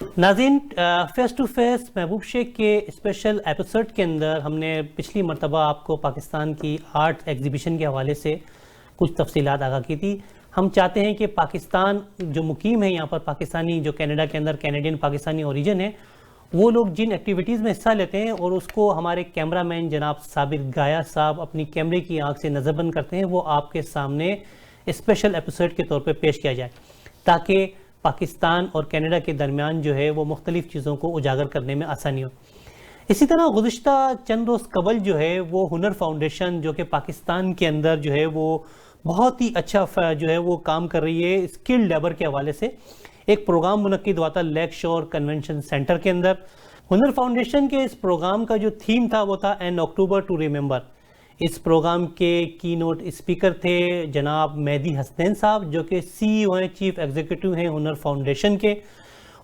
ناظرین، face to face محبوب شیخ کے اسپیشل ایپیسوڈ کے اندر ہم نے پچھلی مرتبہ آپ کو پاکستان کی آرٹ ایگزیبیشن کے حوالے سے کچھ تفصیلات آگاہ کی تھی. ہم چاہتے ہیں کہ پاکستان جو مقیم ہے یہاں پر پاکستانی جو کینیڈا کے اندر کینیڈین پاکستانی اوریجن ہے وہ لوگ جن ایکٹیویٹیز میں حصہ لیتے ہیں اور اس کو ہمارے کیمرہ مین جناب صابر گایا صاحب اپنی کیمرے کی آنکھ سے نظر بند کرتے ہیں، وہ آپ کے سامنے اسپیشل ایپیسوڈ کے طور پہ پیش کیا جائے تاکہ پاکستان اور کینیڈا کے درمیان جو ہے وہ مختلف چیزوں کو اجاگر کرنے میں آسانی ہو. اسی طرح گزشتہ چند روز قبل جو ہے وہ ہنر فاؤنڈیشن جو کہ پاکستان کے اندر جو ہے وہ بہت ہی اچھا جو ہے وہ کام کر رہی ہے اسکل لیبر کے حوالے سے، ایک پروگرام منعقد ہوا تھا لیک شور کنونشن سینٹر کے اندر. ہنر فاؤنڈیشن کے اس پروگرام کا جو تھیم تھا وہ تھا این اکتوبر ٹو ریممبر. اس پروگرام کے کی نوٹ اسپیکر تھے جناب مہدی حسنین صاحب جو کہ سی ای او ہیں، چیف ایگزیکٹو ہیں ہنر فاؤنڈیشن کے.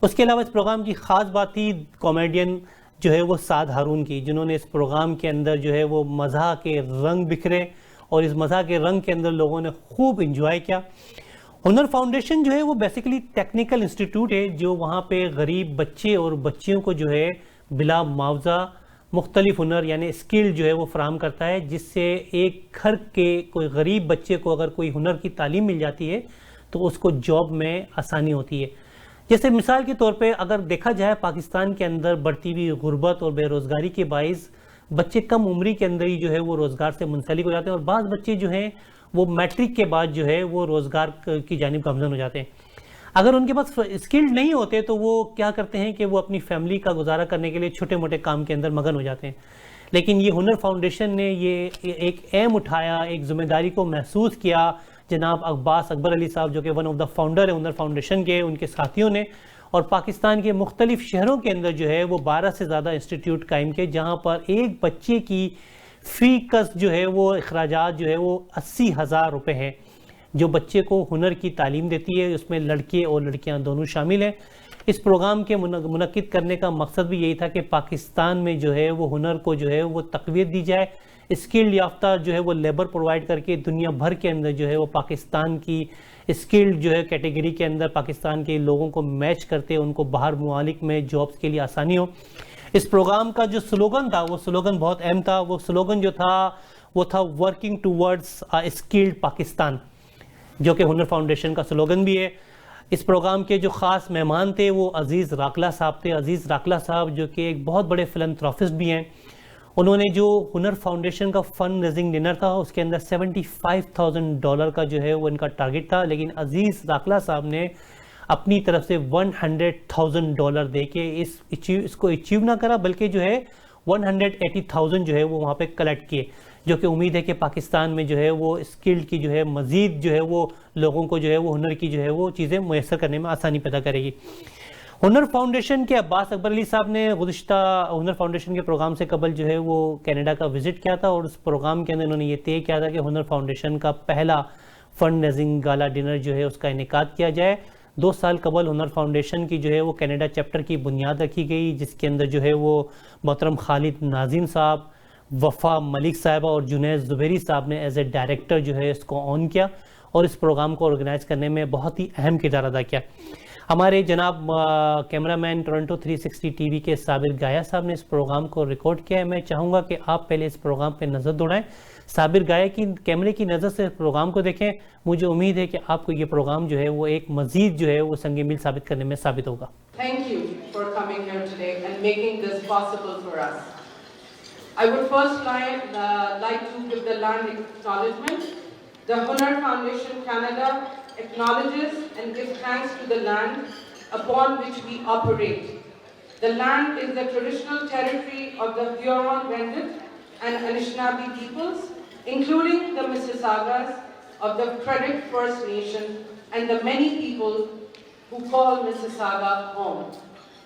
اس کے علاوہ اس پروگرام کی خاص بات تھی کامیڈین جو ہے وہ سعد ہارون کی، جنہوں نے اس پروگرام کے اندر جو ہے وہ مزاح کے رنگ بکھرے اور اس مزاح کے رنگ کے اندر لوگوں نے خوب انجوائے کیا. ہنر فاؤنڈیشن جو ہے وہ بیسیکلی ٹیکنیکل انسٹیٹیوٹ ہے جو وہاں پہ غریب بچے اور بچیوں کو جو ہے بلا معاوضہ مختلف ہنر یعنی اسکل جو ہے وہ فراہم کرتا ہے، جس سے ایک گھر کے کوئی غریب بچے کو اگر کوئی ہنر کی تعلیم مل جاتی ہے تو اس کو جاب میں آسانی ہوتی ہے. جیسے مثال کے طور پہ اگر دیکھا جائے پاکستان کے اندر بڑھتی ہوئی غربت اور بے روزگاری کے باعث بچے کم عمری کے اندر ہی جو ہے وہ روزگار سے منسلک ہو جاتے ہیں اور بعض بچے جو ہیں وہ میٹرک کے بعد جو ہے وہ روزگار کی جانب گامزن ہو جاتے ہیں. اگر ان کے پاس اسکلڈ نہیں ہوتے تو وہ کیا کرتے ہیں کہ وہ اپنی فیملی کا گزارا کرنے کے لیے چھوٹے موٹے کام کے اندر مگن ہو جاتے ہیں. لیکن یہ ہنر فاؤنڈیشن نے یہ ایک ایم اٹھایا، ایک ذمہ داری کو محسوس کیا. جناب عباس اکبر علی صاحب جو کہ ون آف دا فاؤنڈر ہیں ہنر فاؤنڈیشن کے، ان کے ساتھیوں نے اور پاکستان کے مختلف شہروں کے اندر جو ہے وہ 12 سے زیادہ انسٹیٹیوٹ قائم کیے جہاں پر ایک بچے کی فی کس جو ہے وہ اخراجات جو ہے وہ 80,000 روپے ہیں جو بچے کو ہنر کی تعلیم دیتی ہے. اس میں لڑکے اور لڑکیاں دونوں شامل ہیں. اس پروگرام کے منعقد کرنے کا مقصد بھی یہی تھا کہ پاکستان میں جو ہے وہ ہنر کو جو ہے وہ تقویت دی جائے، اسکل یافتہ جو ہے وہ لیبر پرووائڈ کر کے دنیا بھر کے اندر جو ہے وہ پاکستان کی اسکل جو ہے کیٹیگری کے اندر پاکستان کے لوگوں کو میچ کرتے ان کو باہر ممالک میں جابس کے لیے آسانی ہو. اس پروگرام کا جو سلوگن تھا وہ سلوگن بہت اہم تھا. وہ سلوگن جو تھا وہ تھا ورکنگ ٹوورڈز اسکلڈ پاکستان، جو کہ ہنر فاؤنڈیشن کا سلوگن بھی ہے. اس پروگرام کے جو خاص مہمان تھے وہ عزیز راکلہ صاحب تھے. عزیز راکلہ صاحب جو کہ ایک بہت بڑے فلنتھراپسٹ بھی ہیں. انہوں نے جو ہنر فاؤنڈیشن کا فنڈ ریزنگ ڈنر تھا اس کے اندر $75,000 کا جو ہے وہ ان کا ٹارگٹ تھا، لیکن عزیز راکلہ صاحب نے اپنی طرف سے $100,000 دے کے اس کو اچیو نہ کرا بلکہ جو ہے 180,000 جو ہے وہ وہاں پہ کلیکٹ کیے، جو کہ امید ہے کہ پاکستان میں جو ہے وہ اسکل کی جو ہے مزید جو ہے وہ لوگوں کو جو ہے وہ ہنر کی جو ہے وہ چیزیں میسر کرنے میں آسانی پیدا کرے گی. ہنر فاؤنڈیشن کے عباس اکبر علی صاحب نے گزشتہ ہنر فاؤنڈیشن کے پروگرام سے قبل جو ہے وہ کینیڈا کا وزٹ کیا تھا اور اس پروگرام کے اندر انہوں نے یہ طے کیا تھا کہ ہنر فاؤنڈیشن کا پہلا فنڈ ریزنگ گالا ڈنر جو ہے اس کا انعقاد کیا جائے. 2 سال قبل ہنر فاؤنڈیشن کی جو ہے وہ کینیڈا چیپٹر کی بنیاد رکھی گئی جس کے اندر جو ہے وہ محترم خالد ناظم صاحب، وفا ملک صاحبہ اور جنید زبیری صاحب نے ایز اے ڈائریکٹر جو ہے اس کو آن کیا اور اس پروگرام کو آرگنائز کرنے میں بہت ہی اہم کردار ادا کیا. ہمارے جناب کیمرہ مین ٹورنٹو 360 ٹی وی کے صابر گایا صاحب نے اس پروگرام کو ریکارڈ کیا ہے. میں چاہوں گا کہ آپ پہلے اس پروگرام پہ نظر دوڑائیں، صابر گایا کی کیمرے کی نظر سے پروگرام کو دیکھیں. مجھے امید ہے کہ آپ کو یہ پروگرام جو ہے وہ ایک مزید جو ہے وہ سنگ میل ثابت کرنے میں ثابت ہوگا. Thank you for coming here today and making this possible for us. I would first like to give the land acknowledgement. The Hunar Foundation Canada acknowledges and gives thanks to the land upon which we operate. The land is the traditional territory of the Huron-Wendat and Anishinaabe peoples, including the Mississaugas of the Credit First Nation and the many people who call Mississauga home.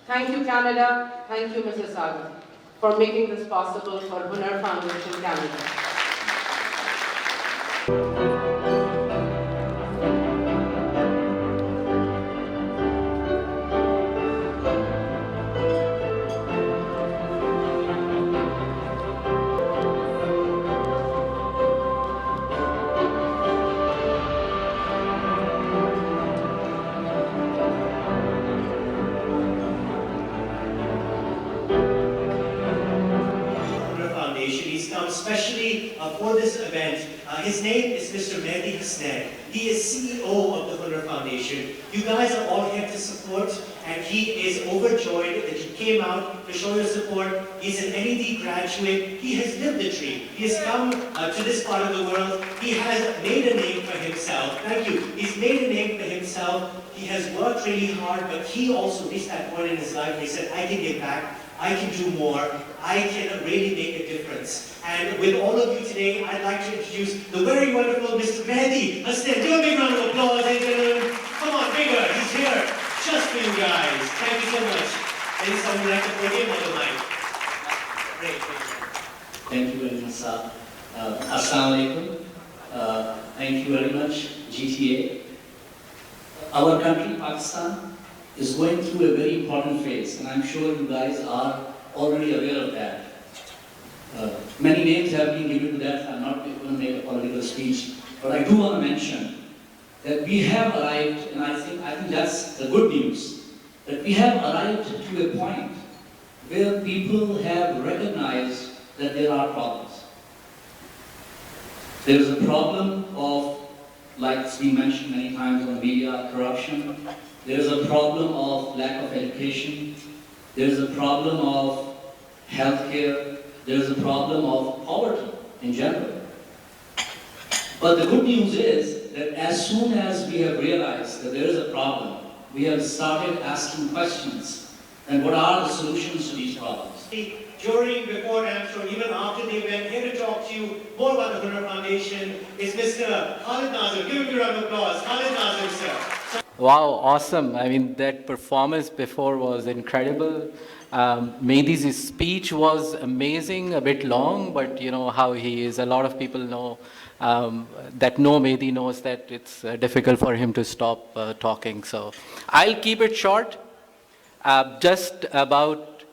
Thank you, Canada. Thank you, Mississauga, for making this possible for Hunar Foundation Canada. especially for this event. His name is Mr. Mehdi Hasnain. He is CEO of the Hunar Foundation. You guys are all here to support, and he is overjoyed that you came out to show your support. He's an NED graduate. He has lived the dream. He has come to this part of the world. He has made a name for himself. Thank you. He's made a name for himself. He has worked really hard, but he also reached that point in his life where he said, I can give back. I can do more. I can really make a difference. And with all of you today, I'd like to introduce the very wonderful Mr. Mehdi Hasnain. Do a big round of applause, ladies and gentlemen. Come on, bigger. He's here just for you guys. Thank you so much. Ladies, someone like the podium or the mic? Great. Thank you very much, sir. Assalamu alaikum. Thank you very much, GTA. Our country, Pakistan, is going through a very important phase, and I'm sure you guys are already aware of that. Many names have been given to that. I'm not going to make a political speech, but I do want to mention that we have arrived, and I think that's the good news, that we have arrived to a point where people have recognized that there are problems. There is a problem of, like it's been mentioned many times on the media, corruption. There is a problem of lack of education. There is a problem of healthcare. There is a problem of poverty in general. But the good news is that as soon as we have realized that there is a problem, we have started asking questions. And what are the solutions to these problems? During, before, and I'm sure even after the event, here to talk to you more about the Hunar Foundation is Mr. Khalid Nazir. Give him a round of applause. Khalid Nazir, sir. Wow, awesome. I mean, that performance before was incredible. Mehdi's speech was amazing, a bit long, but you know how he is. A lot of people know that know Mehdi knows that it's difficult for him to stop talking. So I'll keep it short. Just about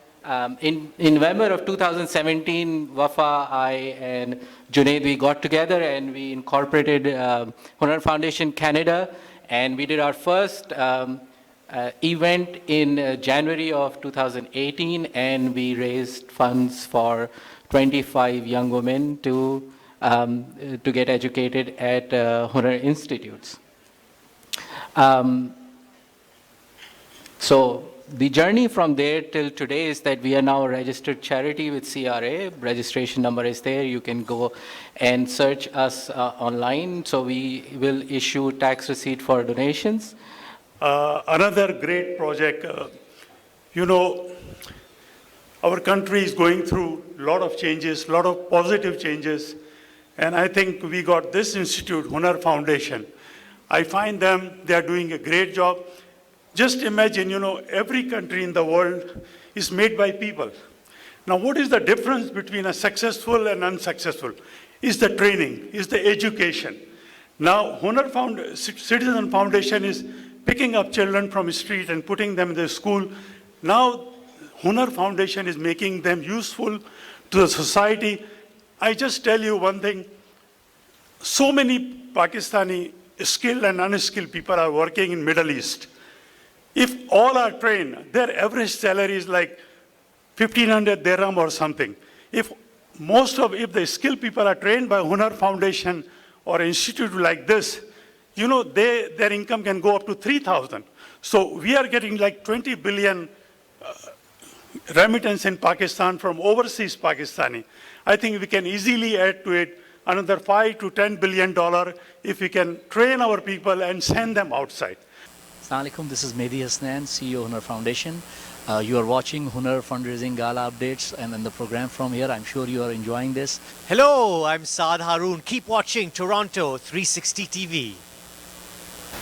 in November of 2017, Wafa, I and Junaid, we got together and we incorporated Hunar Foundation Canada, and we did our first event in January of 2018, and we raised funds for 25 young women to get educated at Hunar Institutes. So the journey from there till today is that we are now a registered charity with CRA. Registration number is there. You can go and search us online. So we will issue tax receipt for donations. Another great project, our country is going through a lot of changes, a lot of positive changes. And I think we got this institute, Hunar Foundation. I find they are doing a great job. Just imagine, every country in the world is made by people. Now, what is the difference between a successful and unsuccessful? Is the training, is the education. Now, Hunar Citizen Foundation is picking up children from the street and putting them in the school. Now, Hunar Foundation is making them useful to the society. I just tell you one thing. So many Pakistani skilled and unskilled people are working in Middle East. If all are trained, their average salary is like 1,500 dirham or something. If the skilled people are trained by Hunar Foundation or institute like this, their income can go up to 3,000. So we are getting like 20 billion remittance in Pakistan from overseas Pakistani. I think we can easily add to it another $5 to $10 billion if we can train our people and send them outside. Assalamu alaikum, this is Mehdi Hasnain, CEO Hunar Foundation. You are watching Hunar Fundraising Gala updates and the program from here. I'm sure you are enjoying this. Hello, I'm Saad Haroon. Keep watching Toronto 360 TV.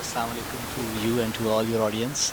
assalamu alaikum to you and to all your audience.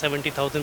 70,000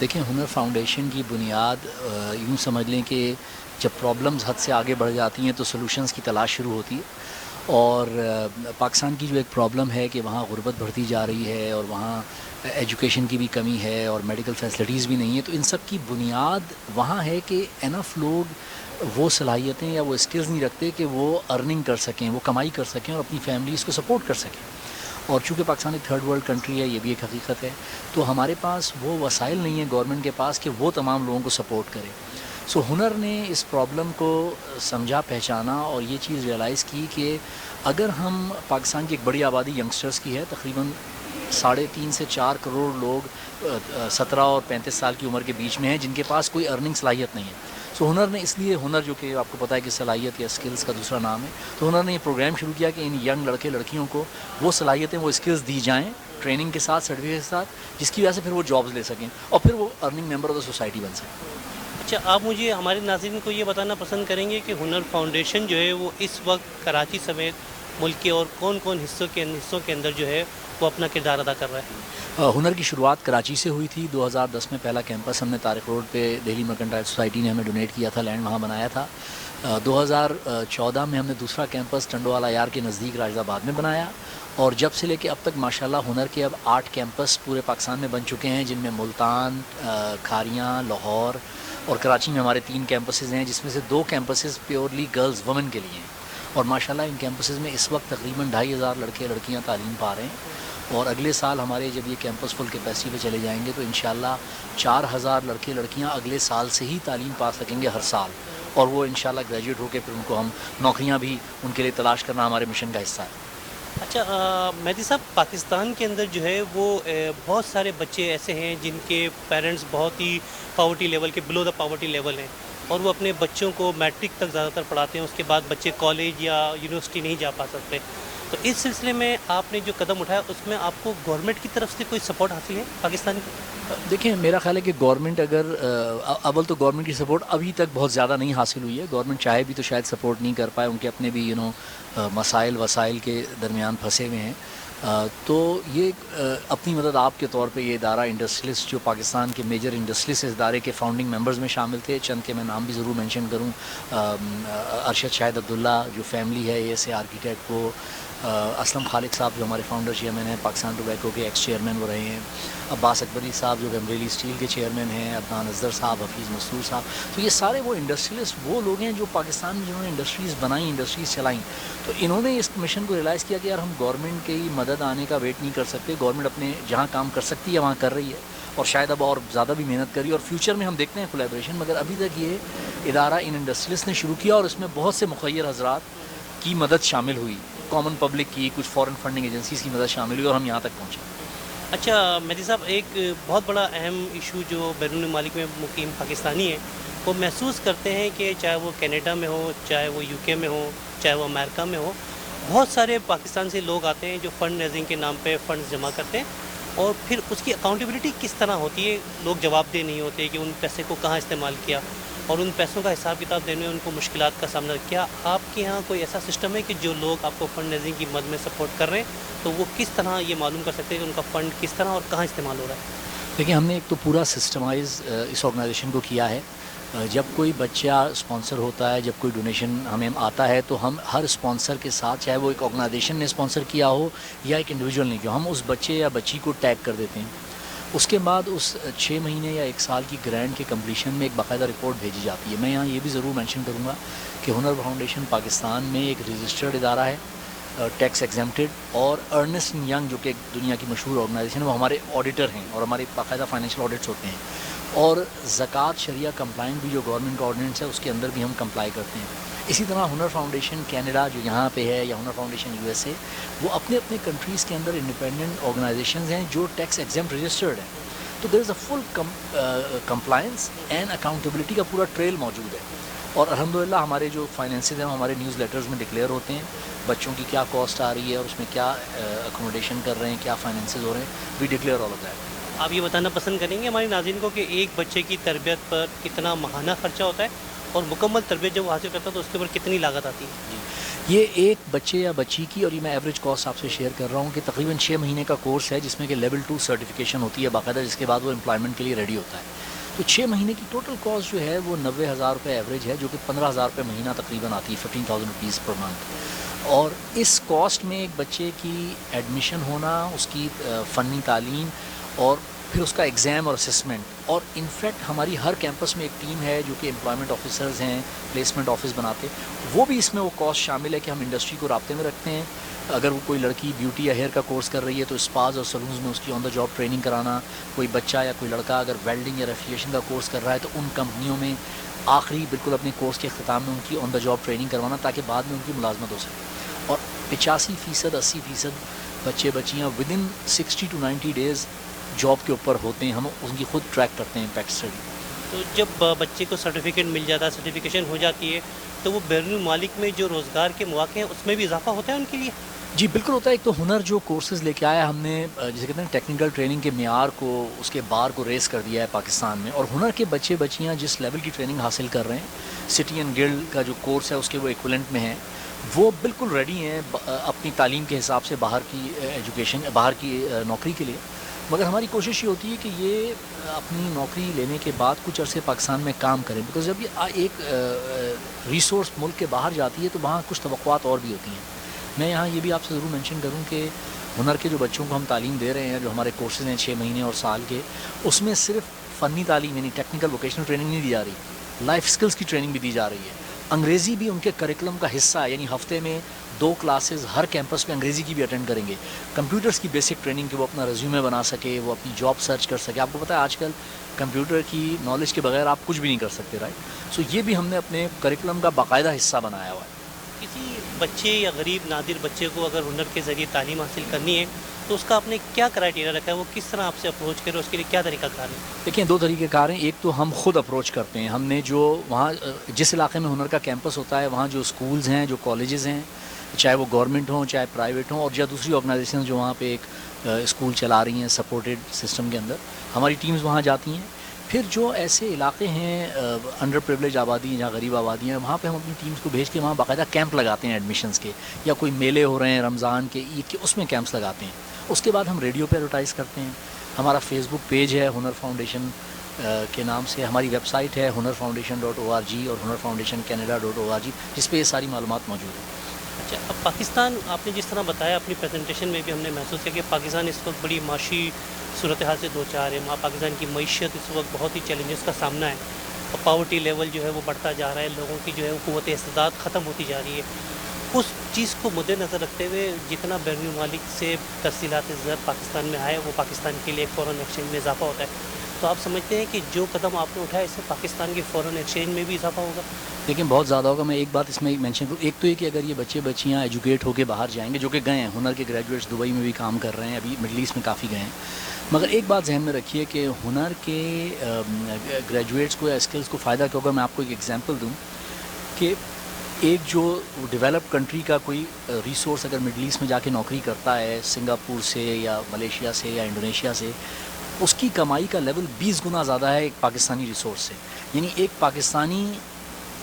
دیکھیں ہنر foundation کی بنیاد یوں سمجھ لیں کہ جب problems حد سے آگے بڑھ جاتی ہیں تو سلوشنز کی تلاش شروع ہوتی ہے، اور پاکستان کی جو ایک پرابلم ہے کہ وہاں غربت بڑھتی جا رہی ہے اور وہاں ایجوکیشن کی بھی کمی ہے اور میڈیکل فیسلٹیز بھی نہیں ہیں، تو ان سب کی بنیاد وہاں ہے کہ انف لوگ وہ صلاحیتیں یا وہ اسکلز نہیں رکھتے کہ وہ ارننگ کر سکیں، وہ کمائی کر سکیں اور اپنی فیملیز کو سپورٹ کر سکیں. اور چونکہ پاکستان ایک تھرڈ ورلڈ کنٹری ہے، یہ بھی ایک حقیقت ہے، تو ہمارے پاس وہ وسائل نہیں ہیں گورنمنٹ کے پاس کہ وہ تمام لوگوں کو سپورٹ کرے. سو ہنر نے اس پرابلم کو سمجھا، پہچانا اور یہ چیز ریئلائز کی کہ اگر ہم پاکستان کی ایک بڑی آبادی ینگسٹرز کی ہے، تقریباً 3.5 سے 4 کروڑ لوگ 17 اور 35 سال کی عمر کے بیچ میں ہیں جن کے پاس کوئی ارننگ صلاحیت نہیں ہے. سو ہنر نے اس لیے، ہنر جو کہ آپ کو پتہ ہے کہ صلاحیت یا اسکلز کا دوسرا نام ہے، تو ہنر نے یہ پروگرام شروع کیا کہ ان ینگ لڑکے لڑکیوں کو وہ صلاحیتیں، وہ اسکلز دی جائیں ٹریننگ کے ساتھ، سرٹیفکیٹ کے ساتھ، جس کی وجہ سے پھر وہ جابز لے سکیں اور پھر وہ earning member of the society بن سکیں. اچھا، آپ مجھے ہمارے ناظرین کو یہ بتانا پسند کریں گے کہ ہنر فاؤنڈیشن جو ہے وہ اس وقت کراچی سمیت ملک کے اور کون کون حصوں کے اندر جو ہے وہ اپنا کردار ادا کر رہا ہے؟ ہنر کی شروعات کراچی سے ہوئی تھی. 2010 میں پہلا کیمپس ہم نے طارق روڈ پہ دہلی مرکنٹائل سوسائٹی نے ہمیں ڈونیٹ کیا تھا، لینڈ وہاں بنایا تھا. 2014 میں ہم نے دوسرا کیمپس ٹنڈوالا یار کے نزدیک راجد آباد میں بنایا، اور جب سے لے کے اب تک ماشاءاللہ ہنر کے اب 8 کیمپس پورے پاکستان میں بن چکے ہیں، جن میں ملتان، کھاریاں، لاہور اور کراچی میں ہمارے 3 کیمپسز ہیں، جس میں سے 2 کیمپسز پیورلی گرلز وومن کے لیے ہیں. اور ماشاءاللہ ان کیمپسز میں اس وقت تقریباً 2,500 لڑکے لڑکیاں تعلیم پا رہے ہیں. اور اگلے سال ہمارے جب یہ کیمپس فل کیپیسٹی پہ چلے جائیں گے تو انشاءاللہ 4,000 لڑکے لڑکیاں اگلے سال سے ہی تعلیم پا سکیں گے ہر سال، اور وہ انشاءاللہ گریجویٹ ہو کے پھر ان کو ہم نوکریاں بھی ان کے لیے تلاش کرنا ہمارے مشن کا حصہ ہے. اچھا مہدی صاحب، پاکستان کے اندر جو ہے وہ بہت سارے بچے ایسے ہیں جن کے پیرنٹس بہت ہی پاورٹی لیول کے، بلو دا پاورٹی لیول ہیں، اور وہ اپنے بچوں کو میٹرک تک زیادہ تر پڑھاتے ہیں، اس کے بعد بچے کالج یا یونیورسٹی نہیں جا پا سکتے. تو اس سلسلے میں آپ نے جو قدم اٹھایا اس میں آپ کو گورنمنٹ کی طرف سے کوئی سپورٹ حاصل ہے پاکستان کی؟ دیکھیں میرا خیال ہے کہ گورنمنٹ اگر اول تو گورنمنٹ کی سپورٹ ابھی تک بہت زیادہ نہیں حاصل ہوئی ہے. گورنمنٹ چاہے بھی تو شاید سپورٹ نہیں کر پائے، ان کے اپنے بھی مسائل وسائل کے درمیان پھنسے ہوئے ہیں. تو یہ اپنی مدد آپ کے طور پہ یہ ادارہ انڈسٹریلسٹ جو پاکستان کے میجر انڈسٹریلسٹ اس ادارے کے فاؤنڈنگ ممبرز میں شامل تھے، چند کے میں نام بھی ضرور مینشن کروں. ارشد شاہد عبداللہ جو فیملی ہے اے ایس اے آرکیٹیکٹ، وہ اسلم خالق صاحب جو ہمارے فاؤنڈر چیئرمین ہیں، پاکستان ٹوبیکو کے ایکس چیئرمین وہ رہے ہیں. عباس اکبری صاحب جو بمریلی اسٹیل کے چیئرمین ہیں، عدنان اصغر صاحب، حفیظ مسرور صاحب. تو یہ سارے وہ انڈسٹریلسٹ وہ لوگ ہیں جو پاکستان میں جنہوں نے انڈسٹریز بنائیں، انڈسٹریز چلائیں. تو انہوں نے اس مشن کو ریلائز کیا کہ یار ہم گورنمنٹ کی مدد آنے کا ویٹ نہیں کر سکتے، گورنمنٹ اپنے جہاں کام کر سکتی ہے وہاں کر رہی ہے، اور شاید اب اور زیادہ بھی محنت کری، اور فیوچر میں ہم دیکھتے ہیں کولیبریشن. مگر ابھی تک یہ ادارہ ان انڈسٹریلسٹ نے شروع کیا اور اس میں بہت سے مخیر حضرات کی مدد شامل ہوئی، کامن پبلک کی، کچھ فورن فنڈنگ ایجنسیز کی مدد شامل ہوئی، اور ہم یہاں تک پہنچے. اچھا مہدی صاحب، ایک بہت بڑا اہم ایشو جو بیرون ممالک میں مقیم پاکستانی ہیں وہ محسوس کرتے ہیں کہ چاہے وہ کینیڈا میں ہو، چاہے وہ یو کے میں ہو، چاہے وہ امریکہ میں ہو، بہت سارے پاکستان سے لوگ آتے ہیں جو فنڈ ریزنگ کے نام پہ فنڈز جمع کرتے ہیں، اور پھر اس کی اکاؤنٹیبلٹی کس طرح ہوتی ہے؟ لوگ جواب دہ نہیں ہوتے کہ ان پیسے کو کہاں استعمال کیا، اور ان پیسوں کا حساب کتاب دینے میں ان کو مشکلات کا سامنا. کیا آپ کے یہاں کوئی ایسا سسٹم ہے کہ جو لوگ آپ کو فنڈ ریزنگ کی مد میں سپورٹ کر رہے ہیں تو وہ کس طرح یہ معلوم کر سکتے ہیں کہ ان کا فنڈ کس طرح اور کہاں استعمال ہو رہا ہے؟ دیکھیں ہم نے ایک تو پورا سسٹمائز اس آرگنائزیشن کو کیا ہے. جب کوئی بچہ اسپانسر ہوتا ہے، جب کوئی ڈونیشن ہمیں آتا ہے، تو ہم ہر اسپانسر کے ساتھ، چاہے وہ ایک آرگنائزیشن نے اسپانسر کیا ہو یا ایک انڈیویجول نے کیا، ہم اس بچے یا بچی کو ٹیگ کر دیتے ہیں. اس کے بعد اس 6 مہینے یا 1 سال کی گرانٹ کے کمپلیشن میں ایک باقاعدہ رپورٹ بھیجی جاتی ہے. میں یہاں یہ بھی ضرور مینشن کروں گا کہ ہنر فاؤنڈیشن پاکستان میں ایک رجسٹرڈ ادارہ ہے، ٹیکس ایگزیمپٹڈ، اور ارنسٹ اینڈ ینگ جو کہ ایک دنیا کی مشہور آرگنائزیشن ہے وہ ہمارے آڈیٹر ہیں، اور ہمارے باقاعدہ فائنینشیل آڈٹس ہوتے ہیں. اور زکوٰۃ شریعہ کمپلائنٹ بھی جو گورنمنٹ کا آرڈیننس ہے اس کے اندر بھی ہم کمپلائی کرتے ہیں. اسی طرح ہنر فاؤنڈیشن کینیڈا جو یہاں پہ ہے، یا ہنر فاؤنڈیشن یو ایس اے، وہ اپنے اپنے کنٹریز کے اندر انڈیپینڈنٹ آرگنائزیشنز ہیں جو ٹیکس ایگزیمپٹ رجسٹرڈ ہیں. تو دیر از اے فل کمپلائنس اینڈ اکاؤنٹیبلٹی کا پورا ٹریل موجود ہے. اور الحمدللہ ہمارے جو فائنینسز ہیں ہمارے نیوز لیٹرز میں ڈکلیئر ہوتے ہیں، بچوں کی کیا کاسٹ آ رہی ہے اور اس میں کیا اکوموڈیشن کر رہے ہیں، کیا فائنینسز ہو رہے ہیں، we declare all of that. آپ یہ بتانا پسند کریں گے ہمارے ناظرین کو کہ ایک بچے کی تربیت پر کتنا ماہانہ خرچہ ہوتا ہے اور مکمل تربیت جب وہ حاصل کرتا ہے تو اس کے اوپر کتنی لاگت آتی ہے؟ یہ ایک بچے یا بچی کی، اور یہ میں ایوریج کاسٹ آپ سے شیئر کر رہا ہوں کہ تقریباً 6 مہینے کا کورس ہے جس میں کہ لیول 2 سرٹیفکیشن ہوتی ہے باقاعدہ، جس کے بعد وہ امپلائمنٹ کے لیے ریڈی ہوتا ہے. تو 6 مہینے کی ٹوٹل کاسٹ جو ہے وہ 90,000 روپے ایوریج ہے، جو کہ 15,000 روپے مہینہ تقریباً آتی ہے، 15,000 روپیز پر منتھ. اور اس کاسٹ میں ایک بچے کی ایڈمیشن ہونا، اس کی فنی تعلیم اور پھر اس کا ایگزام اور اسسمنٹ، اور انفیکٹ ہماری ہر کیمپس میں ایک ٹیم ہے جو کہ امپلائمنٹ آفیسرز ہیں، پلیسمنٹ آفس بناتے، وہ بھی اس میں وہ کاسٹ شامل ہے کہ ہم انڈسٹری کو رابطے میں رکھتے ہیں. اگر وہ کوئی لڑکی بیوٹی یا ہیئر کا کورس کر رہی ہے تو اسپاز اور سلونز میں اس کی آن دا جاب ٹریننگ کرانا. کوئی بچہ یا کوئی لڑکا اگر ویلڈنگ یا ریفریجریشن کا کورس کر رہا ہے تو ان کمپنیوں میں آخری بالکل اپنے کورس کے اختتام میں ان کی آن دا جاب ٹریننگ کروانا تاکہ بعد میں ان کی ملازمت ہو سکے. اور 85% 80% بچے بچیاں with in 60 to 90 days job کے اوپر ہوتے ہیں. ہم ان کی خود ٹریک کرتے ہیں امپیکٹ اسٹڈی. تو جب بچے کو سرٹیفکیٹ مل جاتا ہے، سرٹیفکیشن ہو جاتی ہے، تو وہ بیرون الممالک میں جو روزگار کے مواقع ہیں اس میں بھی اضافہ ہوتا ہے ان کے لیے؟ جی بالکل ہوتا ہے. ایک تو ہنر جو کورسز لے کے آیا ہم نے، جسے کہتے ہیں ٹیکنیکل ٹریننگ کے معیار کو، اس کے بار کو ریز کر دیا ہے پاکستان میں. اور ہنر کے بچے بچیاں جس لیول کی ٹریننگ حاصل کر رہے ہیں، سٹی اینڈ گلڈ کا جو کورس ہے اس کے وہ ایکولنٹ میں ہیں، وہ بالکل ریڈی ہیں اپنی تعلیم کے حساب سے باہر کی ایجوکیشن، باہر کی نوکری کے لیے. مگر ہماری کوشش یہ ہوتی ہے کہ یہ اپنی نوکری لینے کے بعد کچھ عرصے پاکستان میں کام کریں، بیکاز جب یہ ایک ریسورس ملک کے باہر جاتی ہے تو وہاں کچھ توقعات اور بھی ہوتی ہیں. میں یہاں یہ بھی آپ سے ضرور مینشن کروں کہ ہنر کے جو بچوں کو ہم تعلیم دے رہے ہیں، جو ہمارے کورسز ہیں 6 مہینے اور سال کے، اس میں صرف فنی تعلیم یعنی ٹیکنیکل ووکیشنل ٹریننگ نہیں دی جا رہی، لائف سکلز کی ٹریننگ بھی دی جا رہی ہے. انگریزی بھی ان کے کریکولم کا حصہ ہے، یعنی ہفتے میں 2 کلاسز ہر کیمپس میں انگریزی کی بھی اٹینڈ کریں گے. کمپیوٹرز کی بیسک ٹریننگ کہ وہ اپنا ریزیومے بنا سکے، وہ اپنی جاب سرچ کر سکے. آپ کو پتہ ہے آج کل کمپیوٹر کی نالج کے بغیر آپ کچھ بھی نہیں کر سکتے، رائٹ؟ سو یہ بھی ہم نے اپنے کریکولم کا باقاعدہ حصہ بنایا ہوا ہے. کسی بچے یا غریب نادر بچے کو اگر ہنر کے ذریعے تعلیم حاصل کرنی ہے تو اس کا آپ نے کیا کرائٹیریا رکھا ہے؟ وہ کس طرح آپ سے اپروچ کرے، اس کے لیے کیا طریقہ کار ہے؟ دیکھیں 2 طریقے کار ہیں. ایک تو ہم خود اپروچ کرتے ہیں. ہم نے جو وہاں جس علاقے میں ہنر کا کیمپس ہوتا ہے وہاں جو اسکولز ہیں، جو کالجز ہیں، چاہے وہ گورنمنٹ ہوں چاہے پرائیویٹ ہوں، اور یا دوسری آرگنائزیشن جو وہاں پہ ایک اسکول چلا رہی ہیں سپورٹڈ سسٹم کے اندر، ہماری ٹیمز وہاں جاتی ہیں. پھر جو ایسے علاقے ہیں انڈر پریولیج آبادی ہیں، جہاں غریب آبادی ہیں، وہاں پہ ہم اپنی ٹیمز کو بھیج کے وہاں باقاعدہ کیمپ لگاتے ہیں ایڈمیشنز کے، یا کوئی میلے ہو رہے ہیں رمضان کے، عید کے، اس میں کیمپس لگاتے ہیں. اس کے بعد ہم ریڈیو پہ ایڈورٹائز کرتے ہیں. ہمارا فیس بک پیج ہے ہنر فاؤنڈیشن کے نام سے. ہماری ویب سائٹ ہے hunarfoundation.org اور hunarfoundationcanada.org، جس پہ یہ ساری معلومات موجود ہیں. اچھا، اب پاکستان، آپ نے جس طرح بتایا اپنی پریزنٹیشن میں بھی ہم نے محسوس کیا کہ پاکستان اس وقت بڑی معاشی صورتحال سے دو چار ہے. پاکستان کی معیشت اس وقت بہت ہی چیلنجز کا سامنا ہے. پاورٹی لیول جو ہے وہ بڑھتا جا رہا ہے، لوگوں کی جو ہے وہ قوت استعداد ختم ہوتی جا رہی ہے. اس چیز کو مد نظر رکھتے ہوئے جتنا بیرون ممالک سے ترسیلات زر پاکستان میں آئے وہ پاکستان کے لیے فورن ایکسچینج میں اضافہ ہوتا ہے. تو آپ سمجھتے ہیں کہ جو قدم آپ نے اٹھایا اس سے پاکستان کے فورن ایکسچینج میں بھی اضافہ ہوگا؟ لیکن بہت زیادہ ہوگا. میں ایک بات اس میں مینشن کروں، ایک تو یہ کہ اگر یہ بچے بچیاں ایجوکیٹ ہو کے باہر جائیں گے، جو کہ گئے ہیں، ہنر کے گریجویٹس دبئی میں بھی کام کر رہے ہیں، ابھی مڈل ایسٹ میں کافی گئے ہیں. مگر ایک بات ذہن میں رکھیے کہ ہنر کے گریجویٹس کو یا اسکلس کو فائدہ کیا ہوگا. میں آپ کو ایک ایگزامپل دوں کہ ایک جو ڈیولپڈ کنٹری کا کوئی ریسورس اگر مڈل ایسٹ میں جا کے نوکری کرتا ہے، سنگاپور سے یا ملیشیا سے یا انڈونیشیا سے، اس کی کمائی کا لیول 20 گنا زیادہ ہے ایک پاکستانی ریسورس سے. یعنی ایک پاکستانی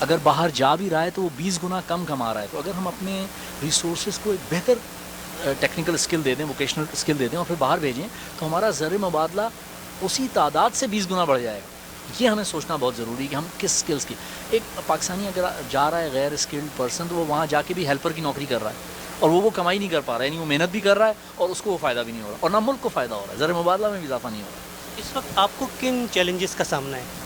اگر باہر جا بھی رہا ہے تو وہ 20 گنا کم کما رہا ہے. تو اگر ہم اپنے ریسورسز کو ایک بہتر ٹیکنیکل اسکل دے دیں، ووکیشنل اسکل دے دیں اور پھر باہر بھیجیں تو ہمارا زر مبادلہ اسی تعداد سے 20 گنا بڑھ جائے گا. یہ ہمیں سوچنا بہت ضروری ہے کہ ہم کس اسکلس کی. ایک پاکستانی اگر جا رہا ہے غیر اسکلڈ پرسن تو وہ وہاں جا کے بھی ہیلپر کی نوکری کر رہا ہے اور وہ کمائی نہیں کر پا رہا ہے، یعنی وہ محنت بھی کر رہا ہے اور اس کو وہ فائدہ بھی نہیں ہو رہا اور نہ ملک کو فائدہ ہو رہا ہے، زر مبادلہ میں بھی اضافہ نہیں ہو رہا. اس وقت آپ کو کن چیلنجز کا سامنا ہے؟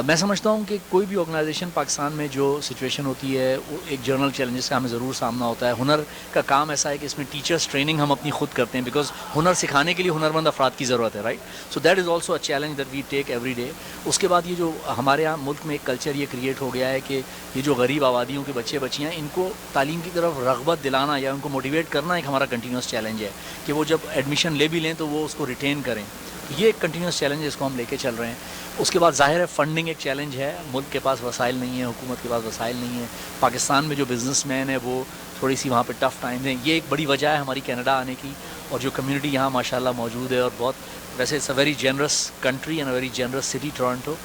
میں سمجھتا ہوں کہ کوئی بھی آرگنائزیشن پاکستان میں جو سچویشن ہوتی ہے وہ ایک جنرل چیلنجز کا ہمیں ضرور سامنا ہوتا ہے. ہنر کا کام ایسا ہے کہ اس میں ٹیچرس ٹریننگ ہم اپنی خود کرتے ہیں، بیکاز ہنر سکھانے کے لیے ہنرمند افراد کی ضرورت ہے، right? So that is also a challenge that we take every day. اس کے بعد یہ جو ہمارے یہاں ملک میں ایک کلچر یہ کریٹ ہو گیا ہے کہ یہ جو غریب آبادیوں کے بچے بچیاں ان کو تعلیم کی طرف رغبت دلانا یا ان کو موٹیویٹ کرنا ایک ہمارا کنٹینیوس چیلنج ہے کہ وہ جب ایڈمیشن لے بھی لیں تو وہ اس کو ریٹین کریں. یہ ایک کنٹینیوس چیلنج ہے، اس کو ہم لے کے چل رہے ہیں. اس کے بعد ظاہر ہے فنڈنگ ایک چیلنج ہے، ملک کے پاس وسائل نہیں ہیں، حکومت کے پاس وسائل نہیں ہیں. پاکستان میں جو بزنس مین ہے وہ تھوڑی سی وہاں پہ ٹف ٹائم ہیں. یہ ایک بڑی وجہ ہے ہماری کینیڈا آنے کی. اور جو کمیونٹی یہاں ماشاءاللہ موجود ہے، اور بہت ویسے it's a very generous country and a very generous city Toronto.